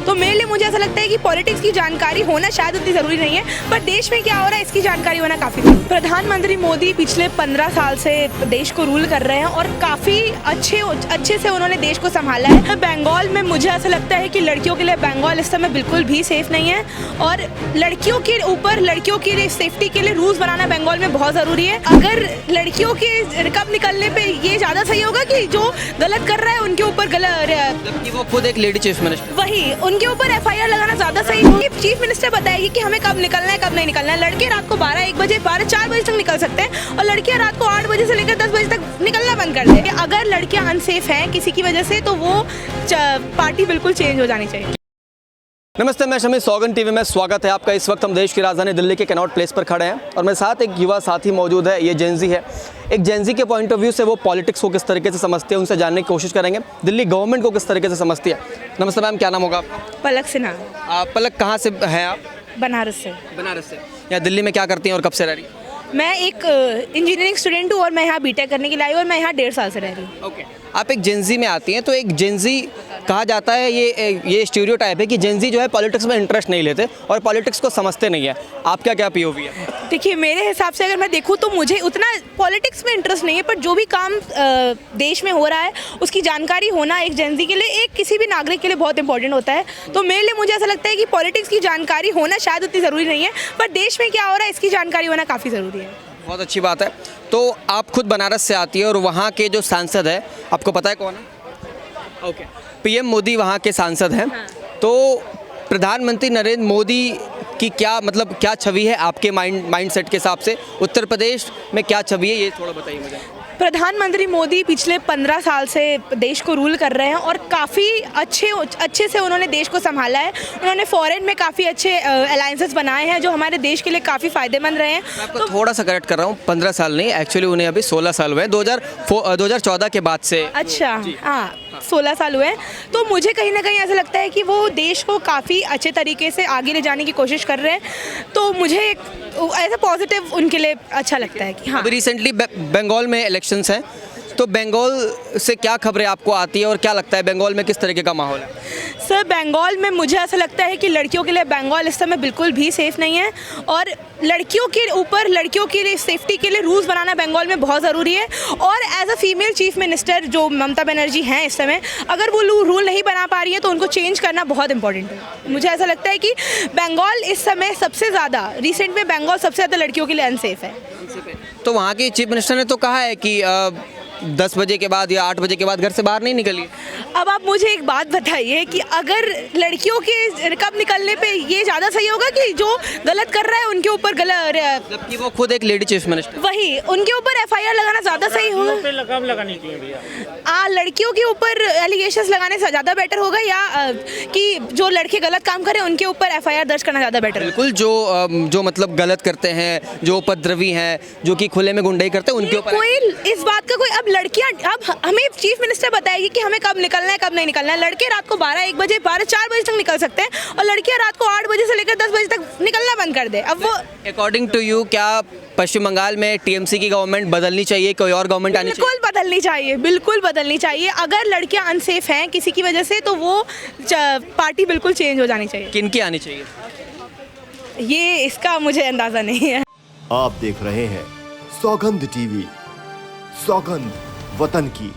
तो मेरे लिए मुझे ऐसा लगता है कि पॉलिटिक्स की जानकारी होना शायद उतनी ज़रूरी नहीं है, पर देश में क्या हो रहा है इसकी जानकारी होना काफ़ी ज़रूरी है। प्रधानमंत्री मोदी पिछले 15 साल से देश को रूल कर रहे हैं और काफ़ी अच्छे से उन्होंने देश को संभाला है। बंगाल में मुझे ऐसा लगता है कि लड़कियों के लिए बंगाल इस समय बिल्कुल भी सेफ़ नहीं है और लड़कियों के ऊपर लड़कियों की सेफ्टी के लिए रूल्स बनाना बंगाल में बहुत ज़रूरी है। अगर लड़कियों के कब निकलने पे ये ज़्यादा सही होगा कि जो गलत कर रहा है उनके ऊपर कि वो खुद एक लेडी चीफ मिनिस्टर, वही उनके ऊपर FIR लगाना ज़्यादा सही होगा। चीफ मिनिस्टर बताएगी कि हमें कब निकलना है कब नहीं निकलना है। लड़के रात को 12-1 बजे 4 बजे तक निकल सकते हैं और लड़कियां रात को 8 बजे से लेकर 10 बजे तक निकलना बंद कर दें। अगर लड़कियां अनसेफ हैं किसी की वजह से तो वो पार्टी बिल्कुल चेंज हो जानी चाहिए। नमस्ते, मैं शमी, सौगंध टीवी में स्वागत है आपका। इस वक्त हम देश की राजधानी दिल्ली के कनॉट प्लेस पर खड़े हैं और मेरे साथ एक युवा साथी मौजूद है। ये जेनजी है। एक जेनजी के पॉइंट ऑफ व्यू से वो पॉलिटिक्स को किस तरीके से समझते हैं, उनसे जानने की कोशिश करेंगे। दिल्ली गवर्नमेंट को किस तरीके से समझती है। नमस्ते मैम, क्या नाम होगा आपका? पलक सिन्हा। पलक, कहाँ से हैं आप? बनारस से। बनारस से। यहाँ दिल्ली में क्या करती हैं और कब से रह रही हैं? मैं एक इंजीनियरिंग स्टूडेंट हूँ और मैं यहाँ BTech करने के लिए आई हूँ और मैं यहाँ 1.5 साल से रह रही हूँ। ओके, आप एक जेनजी में आती हैं तो एक जेनजी कहा जाता है, ये स्टीरियोटाइप है कि जेनजी जो है पॉलिटिक्स में इंटरेस्ट नहीं लेते और पॉलिटिक्स को समझते नहीं है। आपका क्या POV है? देखिए, मेरे हिसाब से अगर मैं देखूँ तो मुझे उतना पॉलिटिक्स में इंटरेस्ट नहीं है, पर जो भी काम देश में हो रहा है उसकी जानकारी होना एक जेनजी के लिए, एक किसी भी नागरिक के लिए बहुत इंपॉर्टेंट होता है। तो मेरे लिए मुझे ऐसा लगता है कि पॉलिटिक्स की जानकारी होना शायद उतनी ज़रूरी नहीं है, पर देश में क्या हो रहा है इसकी जानकारी होना काफ़ी ज़रूरी है। बहुत अच्छी बात है। तो आप खुद बनारस से आती है और वहाँ के जो सांसद है आपको पता है कौन है? ओके, PM मोदी वहाँ के सांसद हैं। हाँ। तो प्रधानमंत्री नरेंद्र मोदी की क्या छवि है आपके माइंड सेट के हिसाब से? उत्तर प्रदेश में क्या छवि है, ये थोड़ा बताइए मुझे। प्रधानमंत्री मोदी पिछले 15 साल से देश को रूल कर रहे हैं और काफ़ी अच्छे से उन्होंने देश को संभाला है। उन्होंने फॉरेन में काफ़ी अच्छे अलायंसेस बनाए हैं जो हमारे देश के लिए काफ़ी फ़ायदेमंद रहे हैं। मैं आपको थोड़ा सा करेक्ट कर रहा हूँ, 15 साल नहीं, एक्चुअली उन्हें अभी 16 साल हुए हैं। 2014 के बाद से। अच्छा, हाँ, 16 साल हुए हैं। तो मुझे कहीं ना कहीं ऐसा लगता है कि वो देश को काफ़ी अच्छे तरीके से आगे ले जाने की कोशिश कर रहे हैं। तो मुझे ऐसा पॉजिटिव उनके लिए अच्छा लगता है कि हाँ। अभी रिसेंटली बंगाल में इलेक्शंस हैं, तो बंगाल से क्या खबरें आपको आती है और क्या लगता है बंगाल में किस तरीके का माहौल है? सर, बंगाल में मुझे ऐसा लगता है कि लड़कियों के लिए बंगाल इस समय बिल्कुल भी सेफ़ नहीं है और लड़कियों के ऊपर लड़कियों की सेफ्टी के लिए रूल्स बनाना बंगाल में बहुत ज़रूरी है। और as a female chief minister जो ममता बनर्जी हैं इस समय, अगर वो रूल नहीं बना पा रही हैं तो उनको चेंज करना बहुत इंपॉर्टेंट है। मुझे ऐसा लगता है कि बंगाल इस समय सबसे ज़्यादा रिसेंट में बंगाल सबसे ज़्यादा लड़कियों के लिए अनसेफ है। तो वहाँ की चीफ मिनिस्टर ने तो कहा है कि 10 बजे के बाद या 8 बजे के बाद घर से बाहर नहीं निकलिए। अब आप मुझे एक बात बताइए कि अगर लड़कियों के कब निकलने पे ये ज़्यादा सही होगा कि जो गलत कर रहा है उनके ऊपर जबकि वो खुद एक लेडी चीफ मिनिस्टर, वही उनके ऊपर FIR लगाना ज़्यादा सही होगा? लगाम लगानी चाहिए भैया। लड़कियों के ऊपर एलिगेशंस लगाने से ज़्यादा बेटर होगा या कि जो लड़के गलत काम करें उनके ऊपर FIR दर्ज करना ज़्यादा बेटर? बिल्कुल, जो मतलब गलत करते हैं, जो उपद्रवी हैं, जो कि खुले में गुंडाई करते हैं, उनके ऊपर कोई इस बात का कोई, अब लड़कियां, अब हमें चीफ मिनिस्टर बताएगी कि हमें कब निकलना है कब नहीं निकलना है। लड़के रात को 12-1 बजे 4 बजे तक निकल सकते हैं और लड़कियां रात को 8 बजे से लेकर 10 बजे तक निकलना बंद कर दे। अब वो अकॉर्डिंग टू यू, क्या पश्चिम बंगाल में TMC की गवर्नमेंट बदलनी चाहिए, कोई और गवर्नमेंट आनी चाहिए? बिल्कुल बदलनी चाहिए, बिल्कुल बदलनी चाहिए। अगर लड़कियां अनसेफ हैं किसी की वजह से तो वो पार्टी बिल्कुल चेंज हो जानी चाहिए। किनकी आनी चाहिए? ये इसका मुझे अंदाजा नहीं है। आप देख रहे हैं सौगंध TV, सौगंध वतन की।